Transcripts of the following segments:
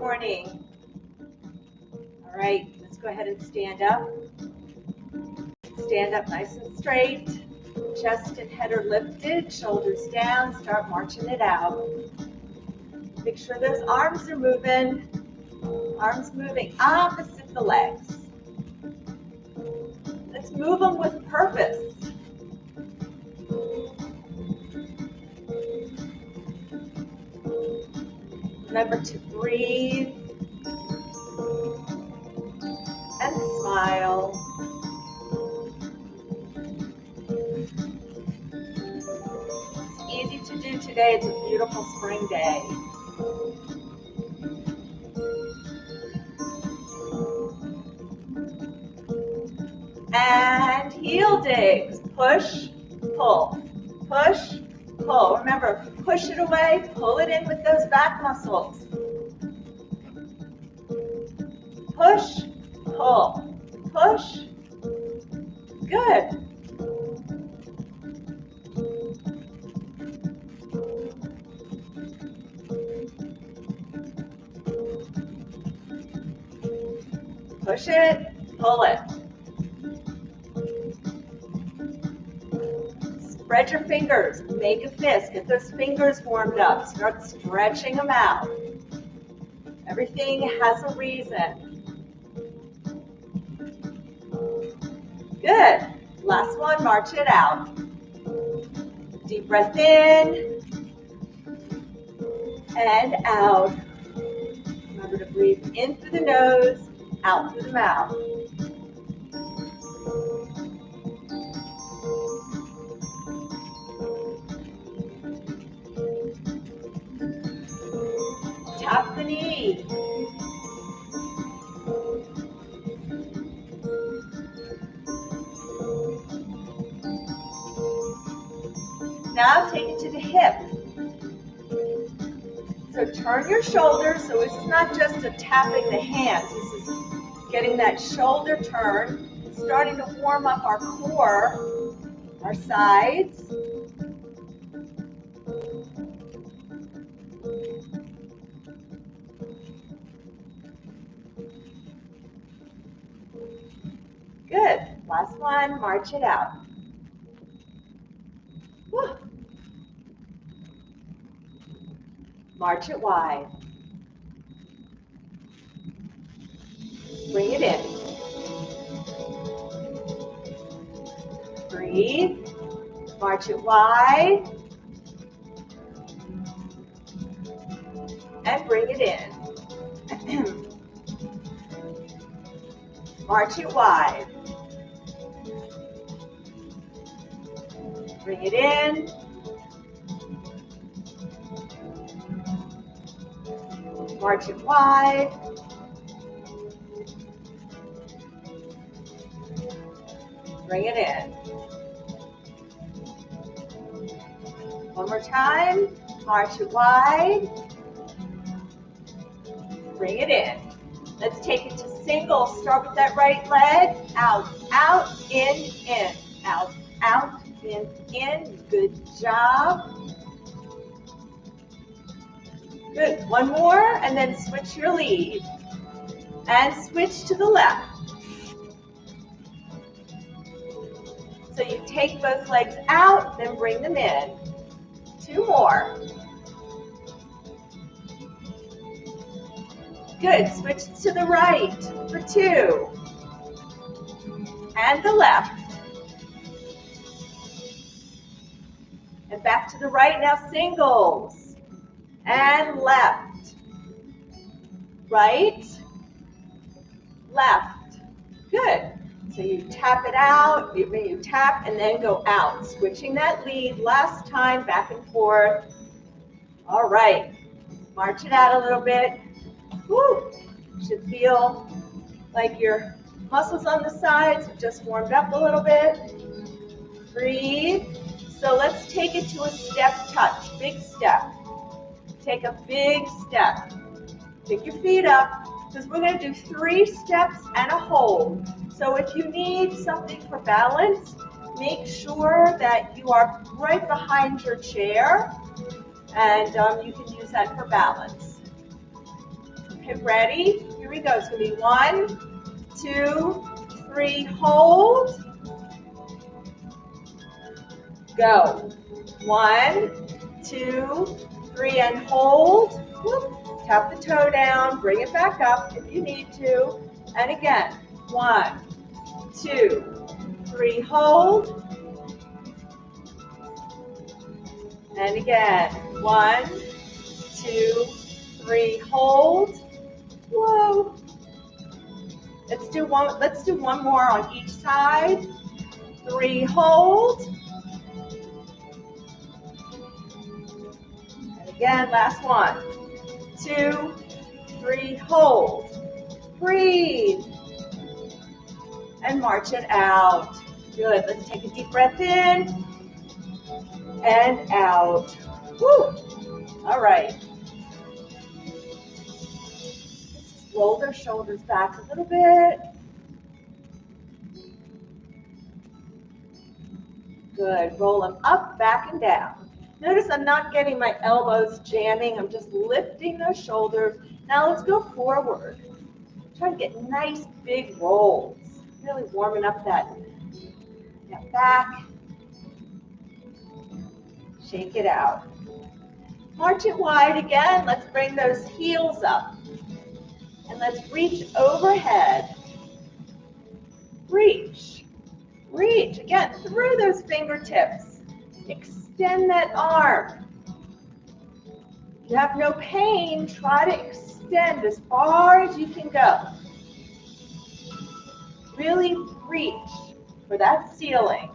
morning. All right, let's go ahead and stand up. Stand up nice and straight. Chest and head are lifted, shoulders down. Start marching it out. Make sure those arms are moving. Arms moving opposite the legs. Let's move them with purpose. Remember to breathe and smile. It's easy to do today. It's a beautiful spring day. And heel digs. Push, pull. Push, pull. Remember, push it away, pull it in with those back muscles. Push, pull. Push. Good. Push it, pull it. Spread your fingers, make a fist, get those fingers warmed up, start stretching them out. Everything has a reason. Good. Last one, march it out. Deep breath in and out. Remember to breathe in through the nose, out through the mouth. Tap the knee. Now take it to the hip. So turn your shoulders. So this is not just a tapping the hands. This is getting that shoulder turn, starting to warm up our core, our sides. Good. Last one, march it out. Whew. March it wide. Bring it in. Breathe. March it wide. And bring it in. March it wide. Bring it in. March it wide. Bring it in. One more time. March it wide. Bring it in. Let's take it to single. Start with that right leg. Out, out, in, out, out, in. Good job. Good. One more, and then switch your lead. And switch to the left. So you take both legs out, then bring them in. Two more. Good. Switch to the right for two. And the left. And back to the right now, singles. And left. Right. Left. Good. So you tap it out, you tap and then go out. Switching that lead last time, back and forth. All right. March it out a little bit. Woo. Should feel like your muscles on the sides have just warmed up a little bit. Breathe. So let's take it to a step touch, big step. Take a big step. Pick your feet up, because we're going to do 3 steps and a hold. So if you need something for balance, make sure that you are right behind your chair, and you can use that for balance. Okay, ready? Here we go. It's going to be 1, 2, 3, hold. Go. 1, 2, 3, and hold. Whoop. Tap the toe down, bring it back up if you need to. And again, 1, 2, 3, hold. And again, 1, 2, 3, hold. Whoa. Let's do one more on each side. 3, hold. And again, last one. 2, 3, hold. Breathe. And march it out. Good. Let's take a deep breath in and out. Woo. All right. Let's roll their shoulders back a little bit. Good. Roll them up, back, and down. Notice I'm not getting my elbows jamming. I'm just lifting those shoulders. Now let's go forward. Try to get nice big rolls. Really warming up that back. Shake it out. March it wide again. Let's bring those heels up. And let's reach overhead. Reach. Reach. Again, through those fingertips. Extend that arm. If you have no pain, try to extend as far as you can go. Really reach for that ceiling.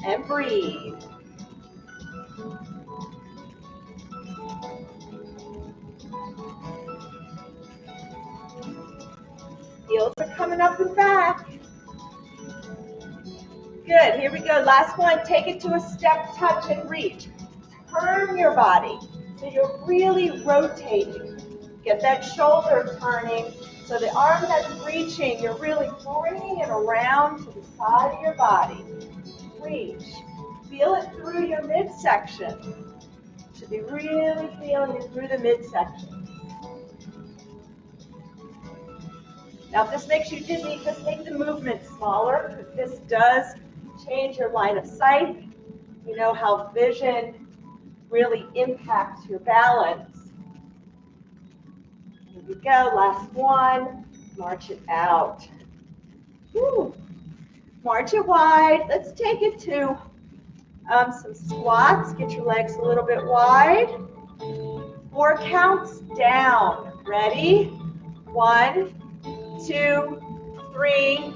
And breathe. Heels are coming up and back. Good, here we go. Last one, take it to a step, touch, and reach. Turn your body so you're really rotating. Get that shoulder turning so the arm that's reaching, you're really bringing it around to the side of your body. Reach. Feel it through your midsection. Should be really feeling it through the midsection. Now, if this makes you dizzy, just make the movement smaller, because this does change your line of sight. You know how vision really impacts your balance. Here we go, last one. March it out. Woo. March it wide. Let's take it to some squats. Get your legs a little bit wide. 4 counts down. Ready? 1, 2, 3,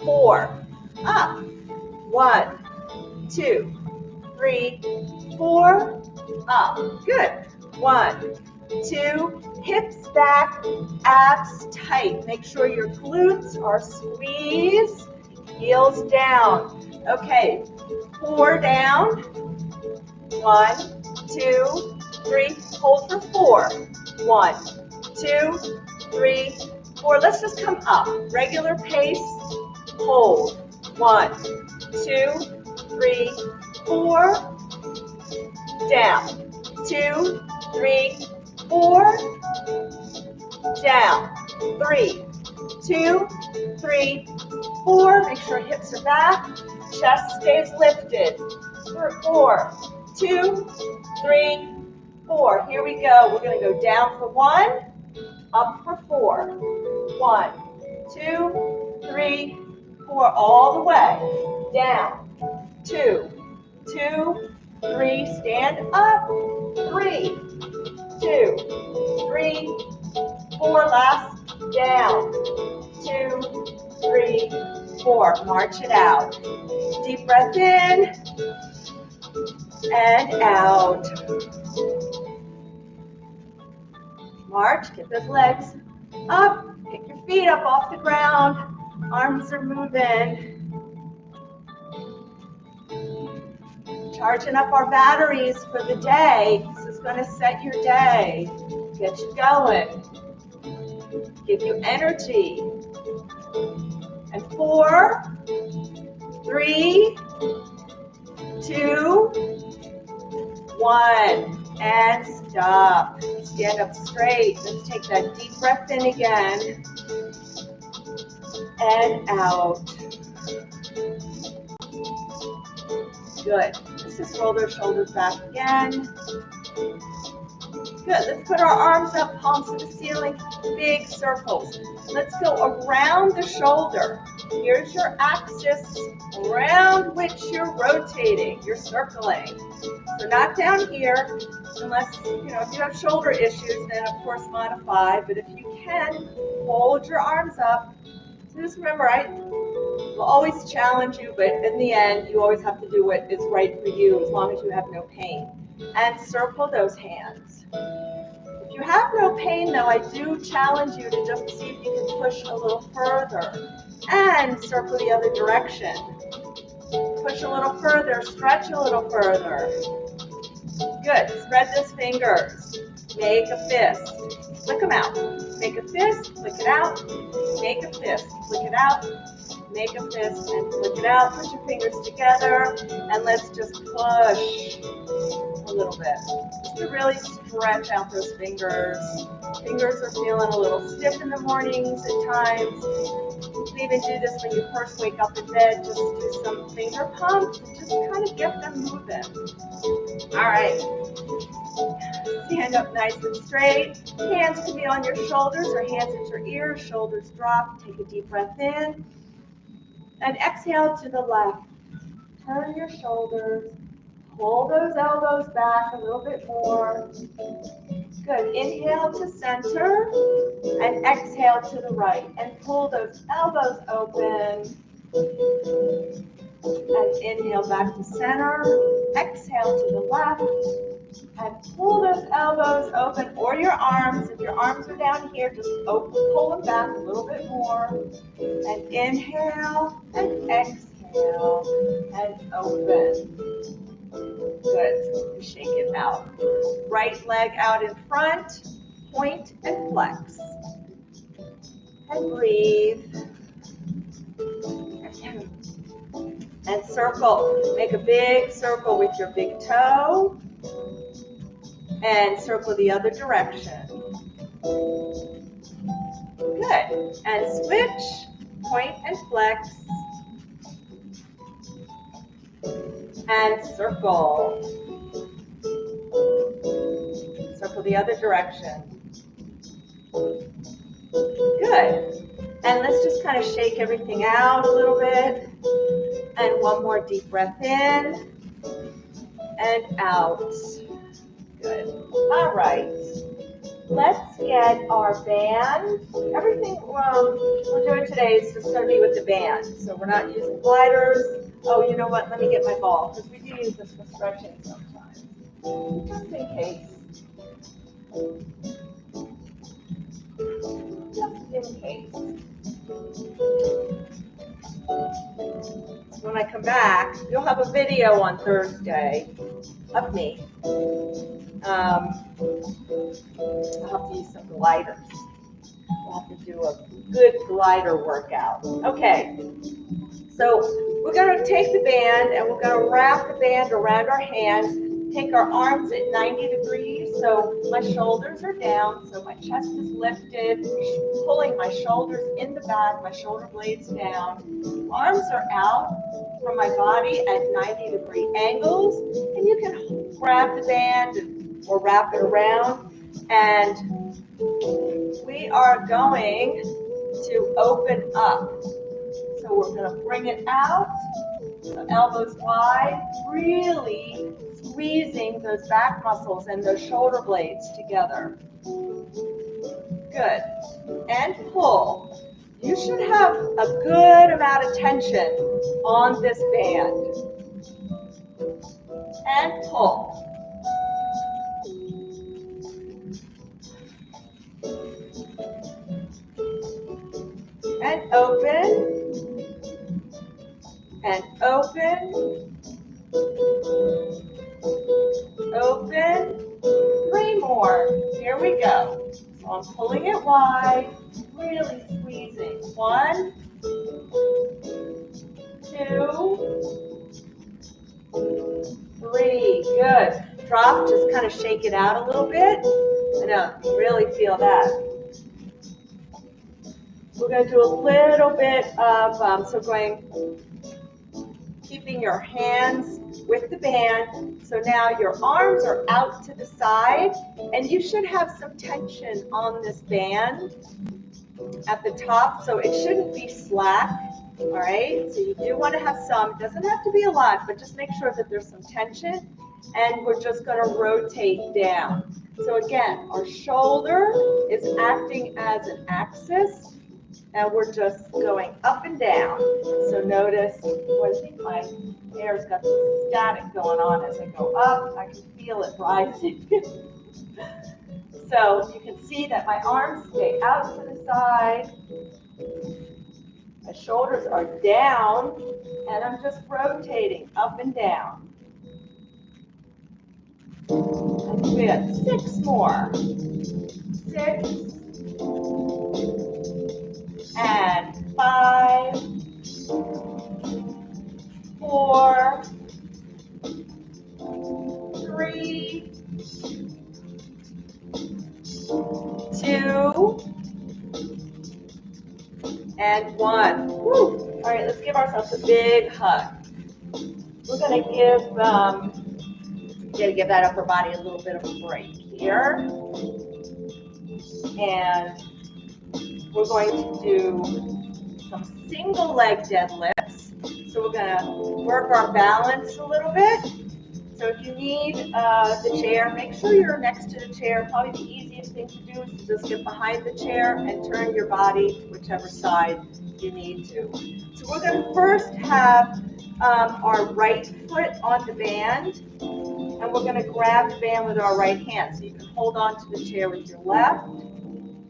4. Up. 1, 2, 3, 4. Up. Good. 1, 2. Hips back. Abs tight. Make sure your glutes are squeezed. Heels down. Okay. 4 down. 1, 2, 3. Hold for 4. 1, 2, 3, 4. Let's just come up. Regular pace. Hold. 1, 2, 3, 4. Down. 2, 3, 4. Down. 3, 2, 3, 4. Make sure hips are back. Chest stays lifted. 4, 2, 3, 4. Here we go. We're going to go down for 1, up for 4. 1, 2, 3, 4. All the way. Down. 2, 2, 3. Stand up. 3, 2, 3, 4. Last. Down. 2, 3, 4. March it out. Deep breath in and out. March. Get those legs up. Pick your feet up off the ground. Arms are moving. Charging up our batteries for the day. This is going to set your day. Get you going. Give you energy. And 4, 3, 2, 1. And stop. Stand up straight. Let's take that deep breath in again. And out. Good. Let's just roll those shoulders back again. Good. Let's put our arms up, palms to the ceiling, big circles. Let's go around the shoulder. Here's your axis around which you're rotating, you're circling. So not down here, unless, if you have shoulder issues, then of course modify, but if you can, hold your arms up. So just remember, I will always challenge you, but in the end, you always have to do what is right for you as long as you have no pain. And circle those hands. If you have no pain, though, I do challenge you to just see if you can push a little further and circle the other direction. Push a little further, stretch a little further. Good. Spread those fingers. Make a fist. Flick them out. Make a fist, flick it out. Make a fist, flick it out. Make a fist and flick it out. Put your fingers together and let's just push a little bit. Just to really stretch out those fingers. Fingers are feeling a little stiff in the mornings at times. You can even do this when you first wake up in bed. Just do some finger pumps and just kind of get them moving. All right. Stand up nice and straight. Hands can be on your shoulders or hands at your ears. Shoulders drop. Take a deep breath in. And exhale to the left. Turn your shoulders. Pull those elbows back a little bit more. Good. Inhale to center. And exhale to the right. And pull those elbows open. And inhale back to center. Exhale to the left. And pull those elbows open, or your arms. If your arms are down here, just pull them back a little bit more. And inhale, and exhale, and open. Good. Shake it out. Right leg out in front, point and flex. And breathe. And circle. Make a big circle with your big toe. And circle the other direction. Good. And switch, point and flex. And circle. Circle the other direction. Good. And let's just kind of shake everything out a little bit. And one more deep breath in. And out. Good. All right. Let's get our band. Everything we're doing today is just going to be with the band. So we're not using gliders. Oh, you know what? Let me get my ball because we do use this for stretching sometimes. Just in case. Just in case. When I come back, you'll have a video on Thursday of me. I'll have to use some gliders. We'll have to do a good glider workout. Okay, so we're going to take the band and we're going to wrap the band around our hands. Take our arms at 90 degrees, so my shoulders are down, so my chest is lifted, pulling my shoulders in the back, my shoulder blades down. Arms are out from my body at 90-degree angles, and you can grab the band or wrap it around, and we are going to open up. So we're going to bring it out, the elbows wide, really squeezing those back muscles and those shoulder blades together. Good. And pull. You should have a good amount of tension on this band. And pull. And open. And open. Open. 3 more. Here we go. So I'm pulling it wide, really squeezing. 1, 2, 3. Good. drop, just kind of shake it out a little bit. I know, really feel that. We're going to do a little bit of, keeping your hands with the band. So now your arms are out to the side, and you should have some tension on this band at the top, so it shouldn't be slack. All right, so you do want to have some. It doesn't have to be a lot, but just make sure that there's some tension, and we're just going to rotate down. So again, our shoulder is acting as an axis, and we're just going up and down. So notice, I think my hair's got some static going on as I go up. I can feel it rising. So you can see that my arms stay out to the side. My shoulders are down, and I'm just rotating up and down. And we have 6 more. 6 and 5, 4, 3, 2, and 1. Woo. All right, let's give ourselves a big hug. We're going to give that upper body a little bit of a break here. And we're going to do some single leg deadlifts. So we're going to work our balance a little bit. So if you need the chair, make sure you're next to the chair. Probably the easiest thing to do is to just get behind the chair and turn your body to whichever side you need to. So we're going to first have our right foot on the band, and we're going to grab the band with our right hand. So you can hold on to the chair with your left.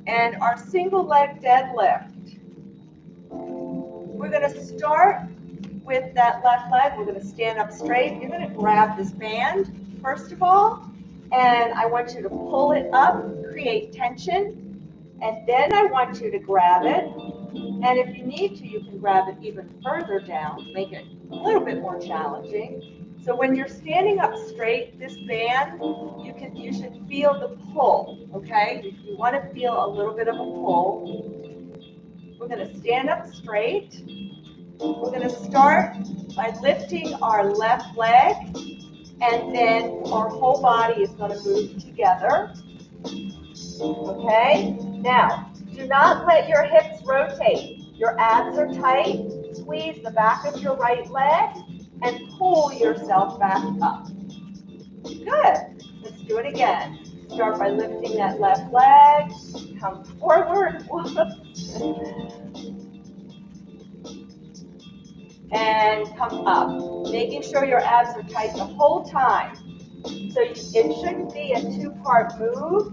And our single leg deadlift. We're going to start with that left leg. We're going to stand up straight. You're going to grab this band, first of all, and I want you to pull it up, create tension, and then I want you to grab it. And if you need to, you can grab it even further down, make it a little bit more challenging. So when you're standing up straight, this band, you should feel the pull, okay? You want to feel a little bit of a pull. We're going to stand up straight. We're going to start by lifting our left leg, and then our whole body is going to move together. Okay? Now, do not let your hips rotate. Your abs are tight. Squeeze the back of your right leg and pull yourself back up. Good. Let's do it again. Start by lifting that left leg. Come forward. And come up. Making sure your abs are tight the whole time. So it shouldn't be a 2-part move.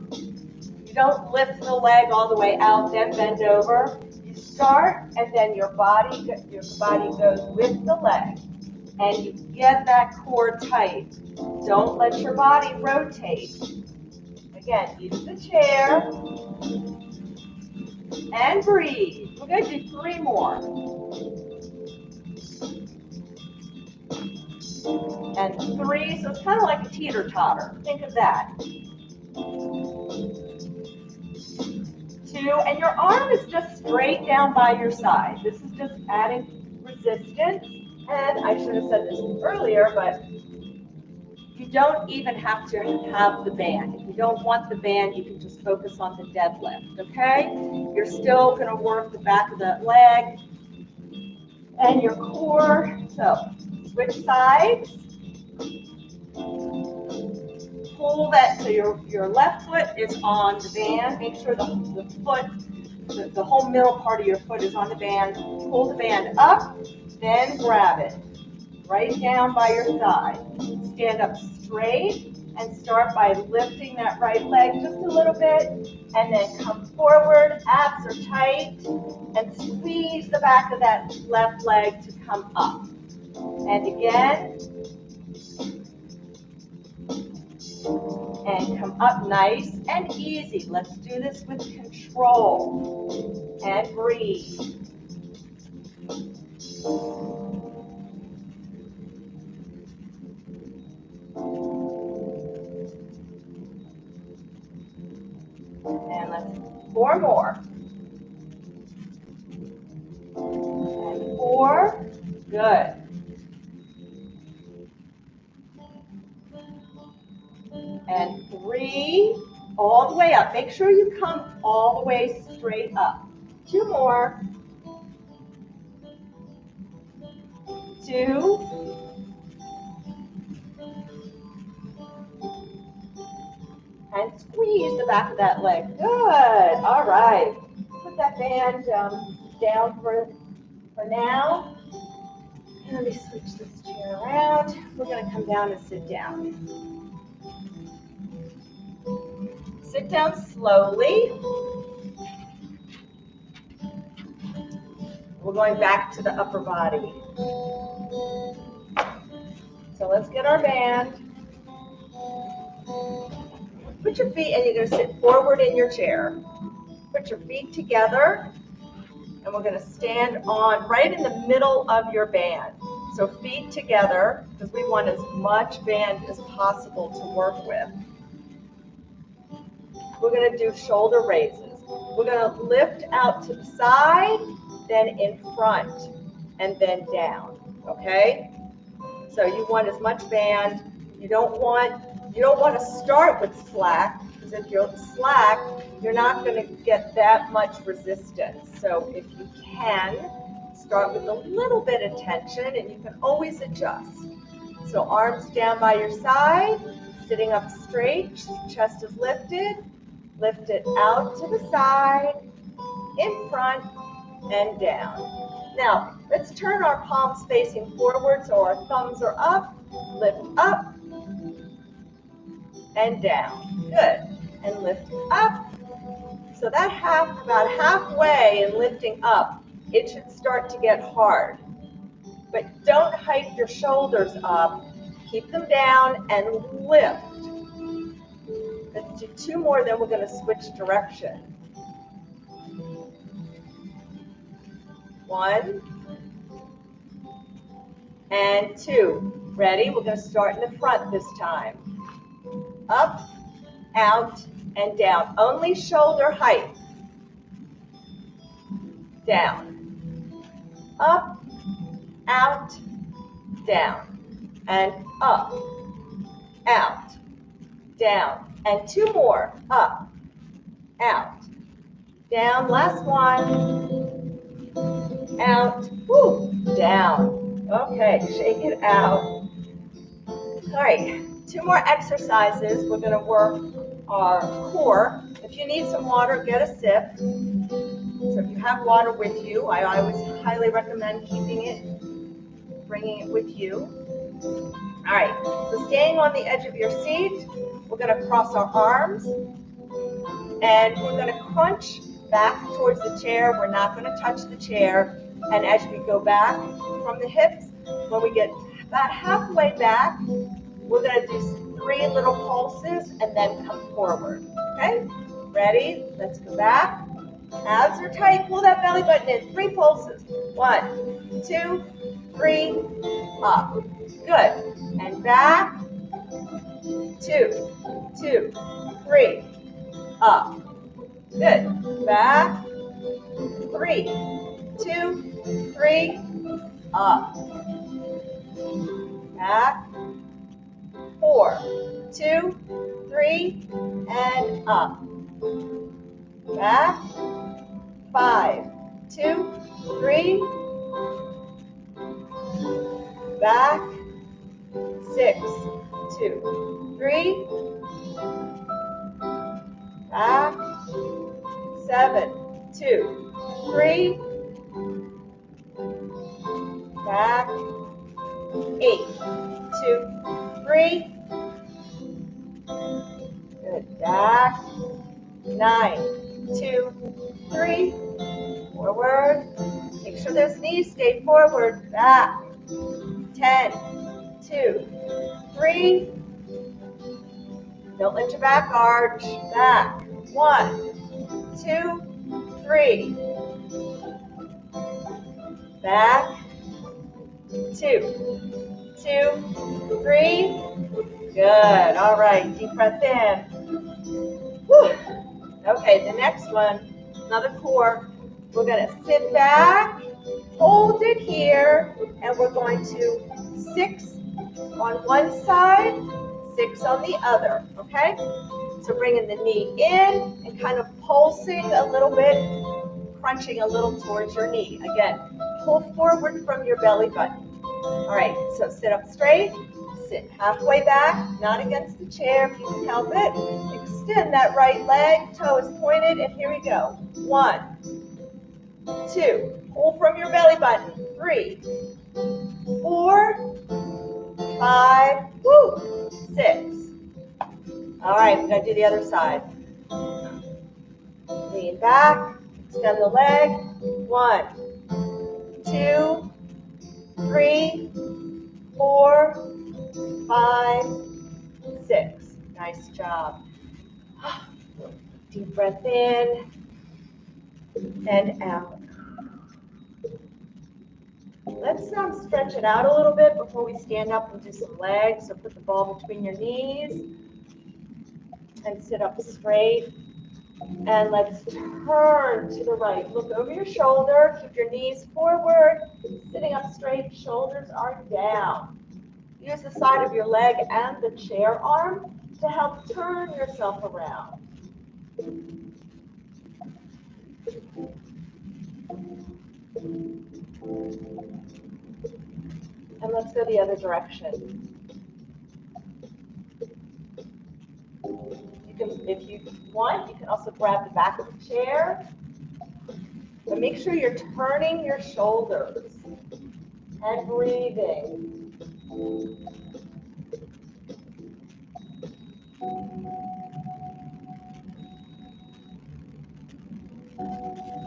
You don't lift the leg all the way out, then bend over. You start, and then your body goes with the leg. And you get that core tight. Don't let your body rotate. Again, use the chair. And breathe. We're going to do 3 more. And 3, so it's kind of like a teeter-totter. Think of that. 2, and your arm is just straight down by your side. This is just adding resistance. And I should have said this earlier, but you don't even have to have the band. If you don't want the band, you can just focus on the deadlift, okay? You're still going to work the back of the leg and your core. So switch sides. Pull that, so your left foot is on the band. Make sure the whole middle part of your foot is on the band. Pull the band up, then grab it. Right down by your side. Stand up straight and start by lifting that right leg just a little bit, and then come forward. Abs are tight, and squeeze the back of that left leg to come up. And again. And come up nice and easy. Let's do this with control. And breathe. And let's 4 more. And 4. Good. And 3. All the way up. Make sure you come all the way straight up. 2 more. 2. And squeeze the back of that leg. Good. All right. Put that band down for now. And let me switch this chair around. We're going to come down and sit down. Sit down slowly. We're going back to the upper body. So let's get our band. Put your feet, and you're going to sit forward in your chair. Put your feet together, and we're going to stand on right in the middle of your band. So feet together, because we want as much band as possible to work with. We're going to do shoulder raises. We're going to lift out to the side, then in front, and then down, okay? So you want as much band. You don't want to start with slack, because if you're slack, you're not going to get that much resistance. So if you can, start with a little bit of tension, and you can always adjust. So arms down by your side, sitting up straight, chest is lifted, lift it out to the side, in front, and down. Now, let's turn our palms facing forward so our thumbs are up, lift up, and down. Good. And lift up. So that about halfway in lifting up, it should start to get hard. But don't hike your shoulders up. Keep them down and lift. Let's do 2 more, then we're going to switch direction. 1 and 2. Ready? We're going to start in the front this time. Up, out, and down. Only shoulder height. Down. Up, out, down. And up, out, down. And 2 more. Up, out, down. Last one. Out, whoo, down. Okay, shake it out. All right, 2 more exercises. We're going to work our core. If you need some water, get a sip. So if you have water with you, I always highly recommend keeping it, bringing it with you. All right, so staying on the edge of your seat, we're going to cross our arms, and we're going to crunch back towards the chair. We're not going to touch the chair. And as we go back from the hips, when we get about halfway back, we're going to do 3 little pulses and then come forward. Okay? Ready? Let's go back. Abs are tight. Pull that belly button in. 3 pulses. 1, 2, 3. Up. Good. And back. 2, 2, 3. Up. Good. Back. 3, 2, 3. Up. Back. 4, 2, 3, and up. Back. 5, 2, 3. Back. 6, 2, 3. Back. 7, 2, 3. Back. 8, 2, 3. Good. Back. 9, 2, 3. Forward. Make sure those knees stay forward. Back. 10, 2, 3. Don't let your back arch. Back. 1, 2, 3. Back. 2, 2, 3. Good. All right. Deep breath in. Whew. Okay, the next one, another core. We're going to sit back, hold it here, and we're going to 6 on one side, 6 on the other, okay? So bringing the knee in and kind of pulsing a little bit, crunching a little towards your knee. Again, pull forward from your belly button. All right, so sit up straight, sit halfway back, not against the chair if you can help it. Extend that right leg, toes pointed, and here we go. 1, 2, pull from your belly button. 3, 4, 5, woo, 6. All right, we're gonna do the other side. Lean back, extend the leg. 1, 2, 3, 4, 5, 6. Nice job. Deep breath in and out. Let's stretch it out a little bit before we stand up and do some legs. So put the ball between your knees and sit up straight. And let's turn to the right. Look over your shoulder. Keep your knees forward. Sitting up straight, shoulders are down. Use the side of your leg and the chair arm to help turn yourself around. And let's go the other direction. If you want, you can also grab the back of the chair. But make sure you're turning your shoulders and breathing.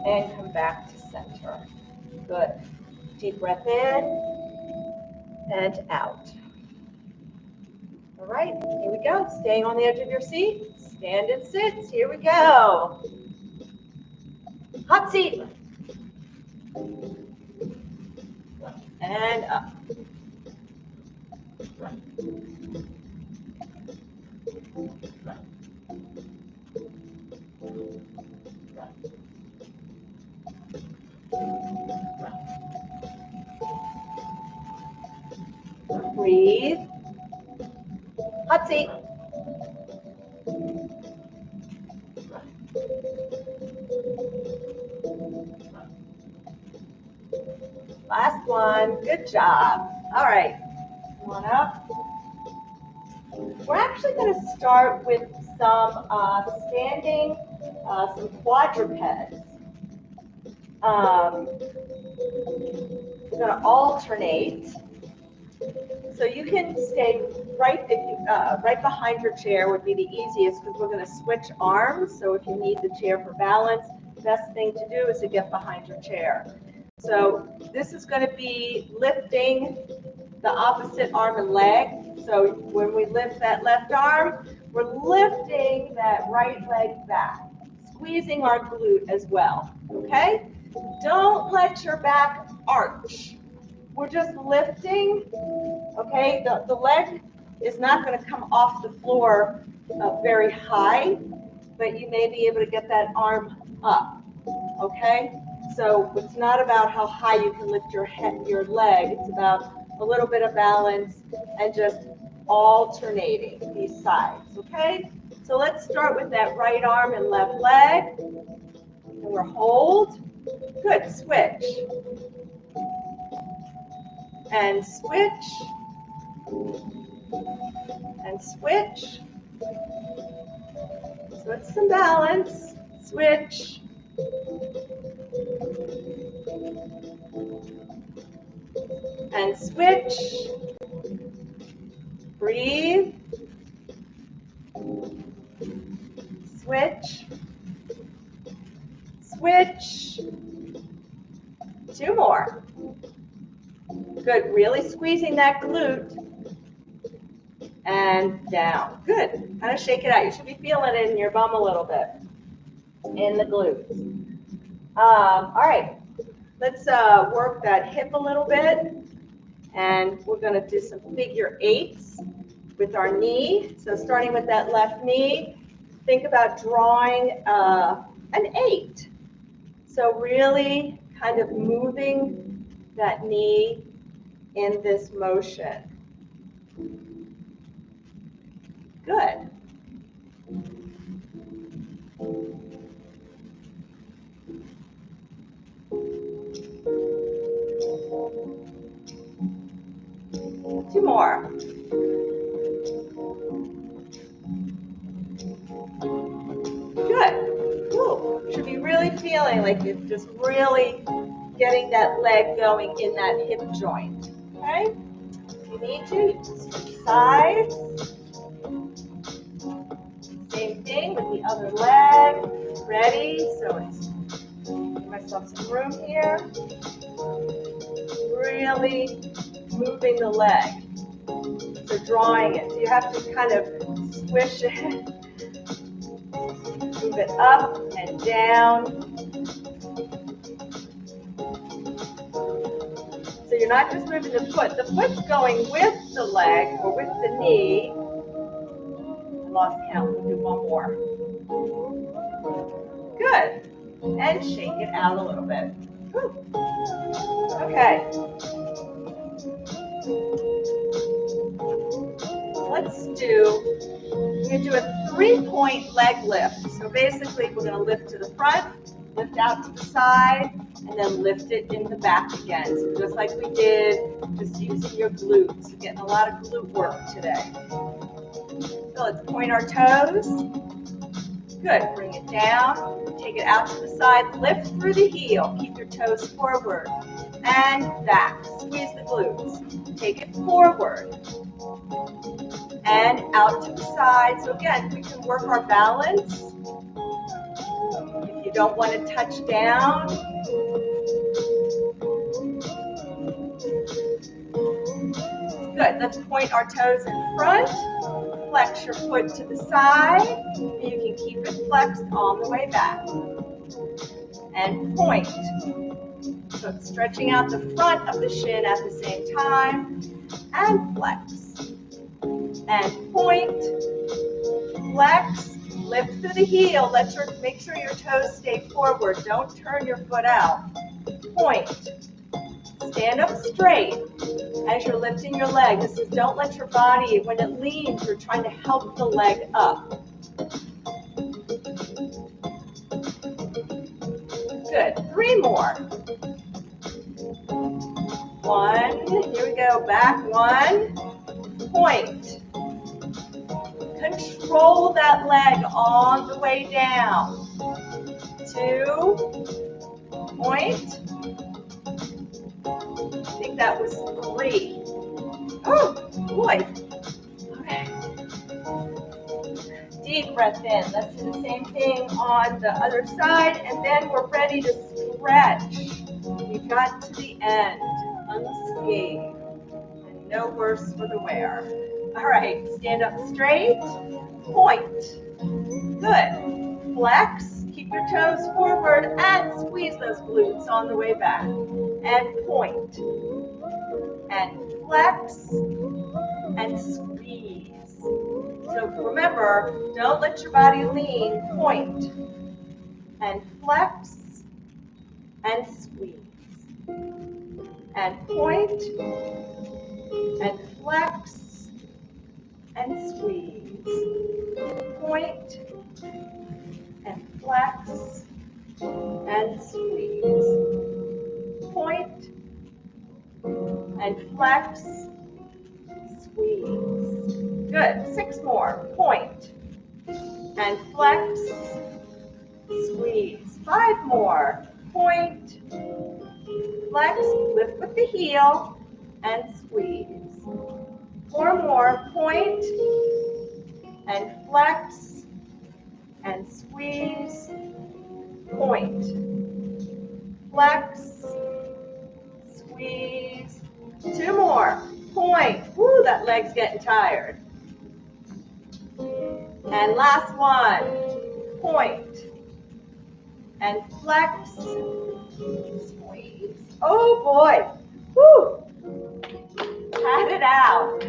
And come back to center. Good. Deep breath in and out. All right, here we go. Staying on the edge of your seat. Stand and sit. Here we go. Hot seat. And up. Breathe. Hot seat. Last one. Good job. All right. Come on up. We're actually going to start with some standing, some quadrupeds. We're going to alternate. So you can stay right behind your chair would be the easiest because we're going to switch arms. So if you need the chair for balance, the best thing to do is to get behind your chair. So this is going to be lifting the opposite arm and leg. So when we lift that left arm, we're lifting that right leg back, squeezing our glute as well, okay? Don't let your back arch. We're just lifting, okay? The leg is not going to come off the floor very high, but you may be able to get that arm up, okay? So it's not about how high you can lift your leg. It's about a little bit of balance and just alternating these sides, okay? So let's start with that right arm and left leg. And we're hold. Good, switch. And switch. And switch. So it's some balance. Switch. And switch. Breathe. Switch. Switch. 2 more. Good, really squeezing that glute. And down. Good, kind of shake it out. You should be feeling it in your bum a little bit. In the glutes. All right, let's work that hip a little bit. And we're going to do some figure 8s with our knee. So starting with that left knee, think about drawing an 8. So really kind of moving that knee in this motion. Good. Two more. Good. Cool. Should be really feeling like you're just really getting that leg going in that hip joint. Okay? If you need to, you can switch sides. Same thing with the other leg. Ready? So it's give myself some room here. Really moving the leg. So drawing it. So you have to kind of squish it. Move it up and down. So you're not just moving the foot. The foot's going with the leg or with the knee. I lost count. We'll do one more. Good. And shake it out a little bit. Whew. Okay. We're going to do a 3-point leg lift. So basically, we're going to lift to the front, lift out to the side, and then lift it in the back again. So just like we did, just using your glutes. You're getting a lot of glute work today. So let's point our toes. Good. Bring it down. Take it out to the side. Lift through the heel. Keep your toes forward and back. Squeeze the glutes. Take it forward and out to the side. So again, we can work our balance. If you don't want to touch down, good. Let's point our toes in front. Flex your foot to the side. And you can keep it flexed on the way back. And point. So it's stretching out the front of the shin at the same time. And flex. And point, flex, lift through the heel. Make sure your toes stay forward. Don't turn your foot out. Point. Stand up straight as you're lifting your leg. This is don't let your body, when it leans, you're trying to help the leg up. Good. 3 more. 1. Here we go. Back 1. Point. Control that leg on the way down. 2. Point. I think that was 3. Oh, boy. Okay. Deep breath in. Let's do the same thing on the other side, and then we're ready to stretch. We got to the end, unscathed, and no worse for the wear. All right, stand up straight, point. Good. Flex, keep your toes forward, and squeeze those glutes on the way back. And point. And flex, and squeeze. So remember, don't let your body lean, point. And flex, and squeeze. And point, and flex, and squeeze. Point, and flex, and squeeze. Point, and flex, squeeze. Good. 6 more. Point, and flex, squeeze. 5 more. Point, flex, lift with the heel, and squeeze. 4 more. Point, and flex, and squeeze. Point, flex, squeeze. 2 more. Point. Woo, that leg's getting tired. And last one. Point. And flex. Squeeze. Oh boy. Woo. Pat it out.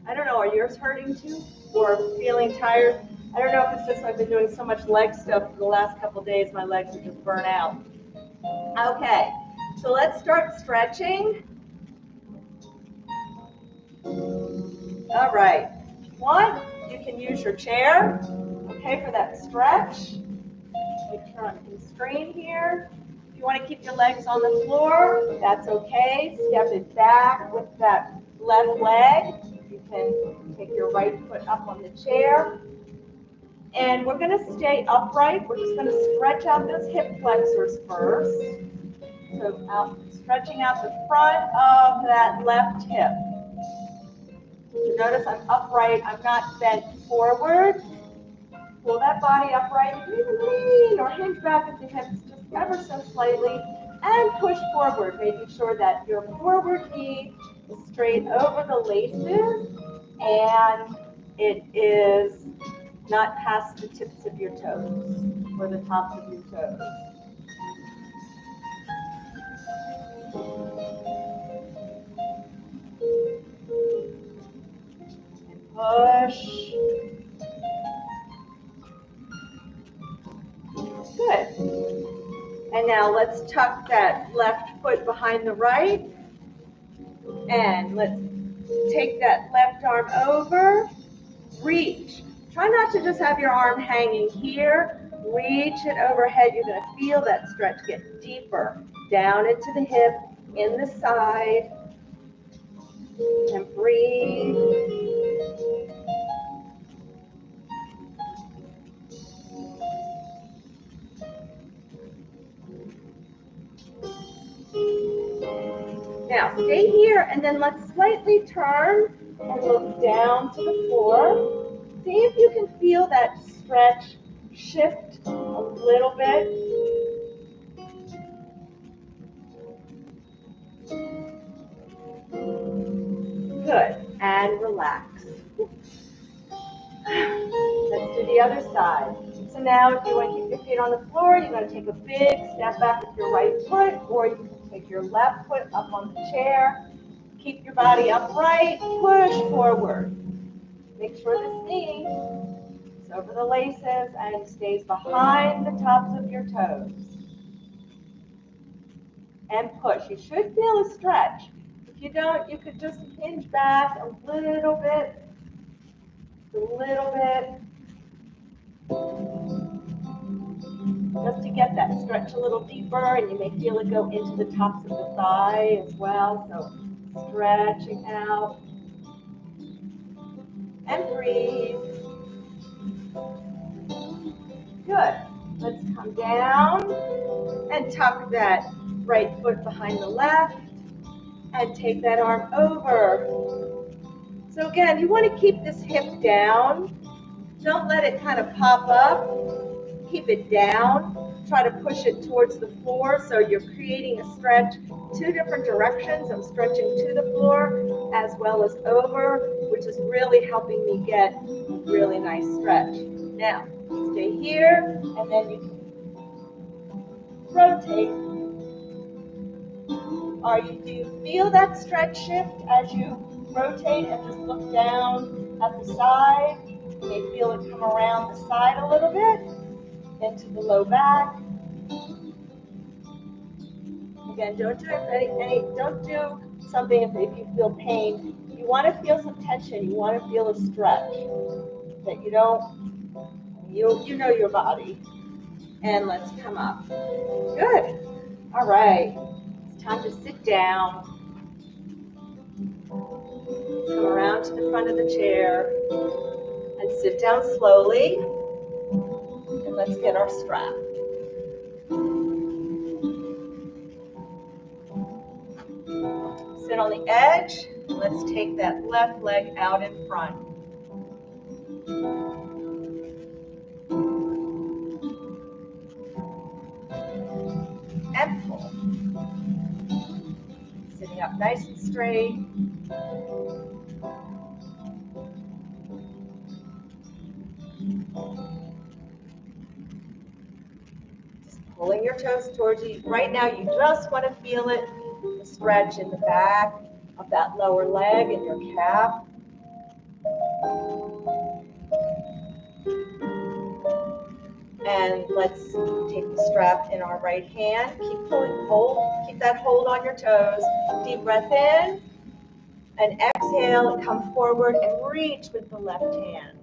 I don't know, are yours hurting too? Or feeling tired? I don't know if it's just I've been doing so much leg stuff for the last couple of days, my legs are just burnt out. Okay, so let's start stretching. All right. One, you can use your chair, okay, for that stretch. Make sure I'm constrained here. If you want to keep your legs on the floor, that's okay. Step it back with that left leg. You can take your right foot up on the chair. And we're going to stay upright. We're just going to stretch out those hip flexors first. So stretching out the front of that left hip. So notice I'm upright. I'm not bent forward. Pull that body upright. You can even lean or hinge back at the hips just ever so slightly. And push forward, making sure that your forward knee is straight over the laces and it is not past the tips of your toes or the tops of your toes. And push. Good. And now let's tuck that left foot behind the right. And let's take that left arm over. Reach. Try not to just have your arm hanging here. Reach it overhead. You're going to feel that stretch get deeper. Down into the hip, in the side. And breathe. Now, stay here, and then let's slightly turn and look down to the floor. See if you can feel that stretch shift a little bit. Good, and relax. Let's do the other side. So now if you want to keep your feet on the floor, you're going to take a big step back with your right foot, or you can take your left foot up on the chair. Keep your body upright, push forward. Make sure this knee is over the laces and stays behind the tops of your toes. And push. You should feel a stretch. If you don't, you could just hinge back a little bit, just to get that stretch a little deeper, and you may feel it go into the tops of the thigh as well. So stretching out and breathe. Good. Let's come down and tuck that right foot behind the left and take that arm over. So again, you want to keep this hip down. Don't let it kind of pop up. Keep it down. Try to push it towards the floor so you're creating a stretch two different directions. I'm stretching to the floor as well as over, which is really helping me get a really nice stretch. Now, stay here, and then you can rotate. Do you feel that stretch shift as you rotate and just look down at the side? You may feel it come around the side a little bit, into the low back. Again, don't do something if you feel pain. You want to feel some tension. You want to feel a stretch. That you don't, you know your body. And let's come up. Good. All right. It's time to sit down. Come around to the front of the chair and sit down slowly. And let's get our strap. Sit on the edge. Let's take that left leg out in front. And pull. Sitting up nice and straight. Just pulling your toes towards you. Right now, you just want to feel it, the stretch in the back of that lower leg and your calf. And let's take the strap in our right hand. Keep pulling, keep that hold on your toes. Deep breath in. And exhale and come forward and reach with the left hand.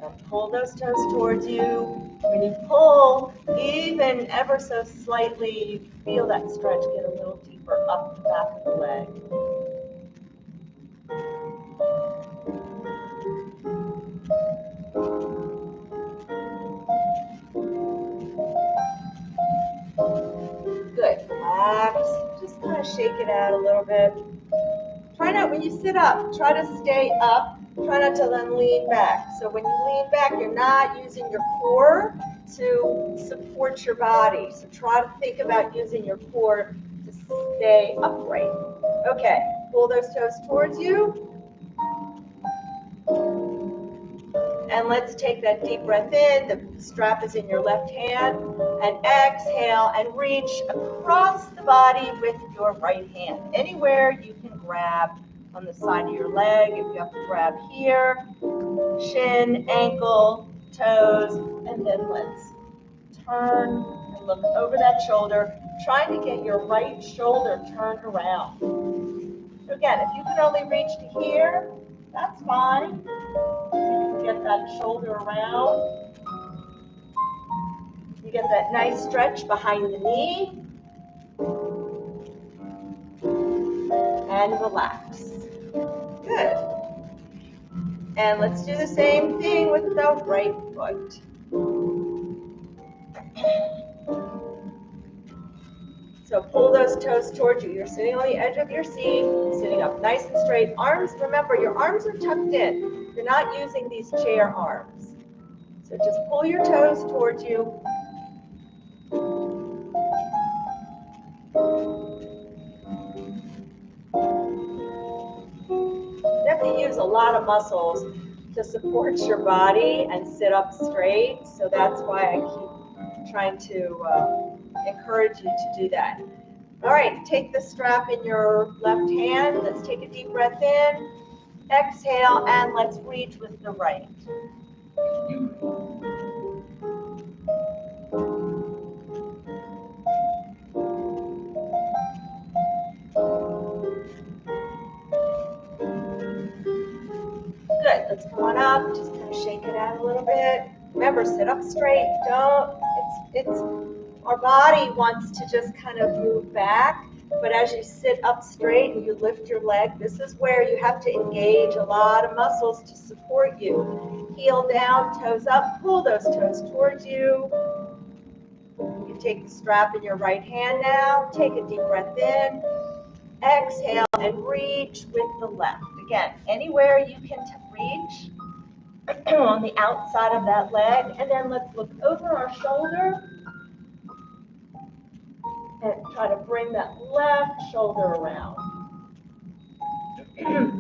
Now pull those toes towards you. When you pull, even ever so slightly, you feel that stretch get a little deeper up the back of the leg. Good. Relax. Just kind of shake it out a little bit. Try not, when you sit up, try to stay up. Try not to then lean back. So when you lean back, you're not using your core to support your body. So try to think about using your core to stay upright. Okay, pull those toes towards you. And let's take that deep breath in. The strap is in your left hand. And exhale and reach across the body with your right hand. Anywhere you can grab on the side of your leg. If you have to grab here, shin, ankle, toes, and then let's turn and look over that shoulder, trying to get your right shoulder turned around. So again, if you can only reach to here, that's fine. You can get that shoulder around. You get that nice stretch behind the knee. And relax. Good. And let's do the same thing with the right foot. So pull those toes towards you. You're sitting on the edge of your seat, sitting up nice and straight. Arms, remember, your arms are tucked in. You're not using these chair arms. So just pull your toes towards you. You have to use a lot of muscles to support your body and sit up straight. So that's why I keep trying to encourage you to do that. All right, take the strap in your left hand. Let's take a deep breath in. Exhale, and let's reach with the right. Good, let's come on up. Just kind of shake it out a little bit. Remember, sit up straight. Our body wants to just kind of move back, but as you sit up straight and you lift your leg, this is where you have to engage a lot of muscles to support you. Heel down, toes up, pull those toes towards you. You can take the strap in your right hand now, take a deep breath in, exhale, and reach with the left. Again, anywhere you can reach on the outside of that leg, and then let's look over our shoulder and try to bring that left shoulder around. You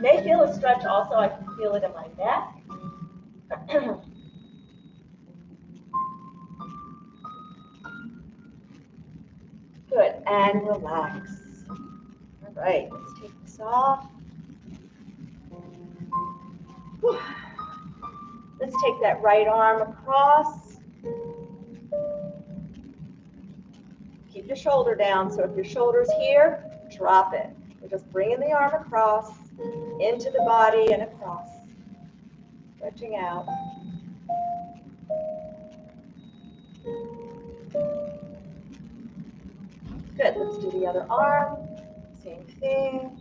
may feel a stretch also. I can feel it in my neck. Good, and relax. All right, let's take this off. Whew. Let's take that right arm across. Keep your shoulder down, so if your shoulder's here, drop it. We're just bringing the arm across, into the body and across. Stretching out. Good, let's do the other arm. Same thing.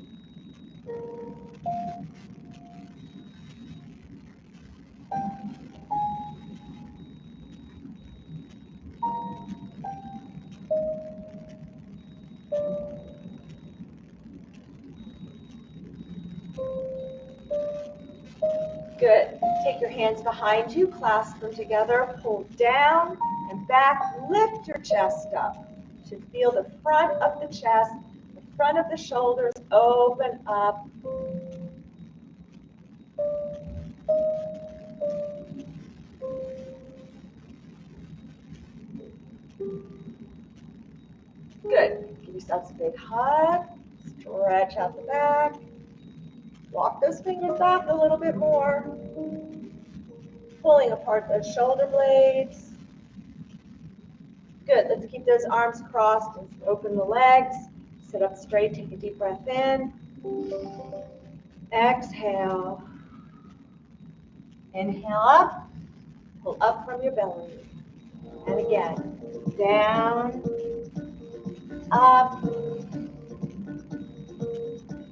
Good. Take your hands behind you, clasp them together, pull down and back, lift your chest up. You should feel the front of the chest, the front of the shoulders open up. Good. Give yourselves a big hug. Stretch out the back. Walk those fingers back a little bit more. Pulling apart those shoulder blades. Good. Let's keep those arms crossed and open the legs. Sit up straight. Take a deep breath in. Exhale. Inhale up. Pull up from your belly. And again. Down. Up.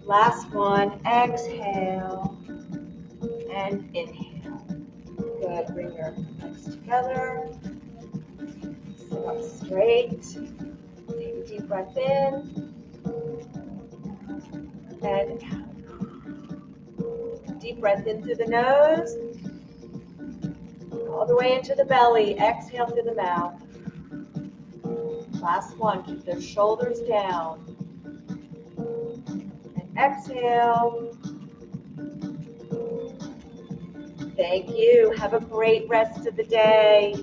Last one. Exhale. And inhale. Good. Bring your legs together. Sit up straight. Take a deep breath in. And out. Deep breath in through the nose. All the way into the belly. Exhale through the mouth. Last one. Keep those shoulders down. And exhale. Thank you. Have a great rest of the day.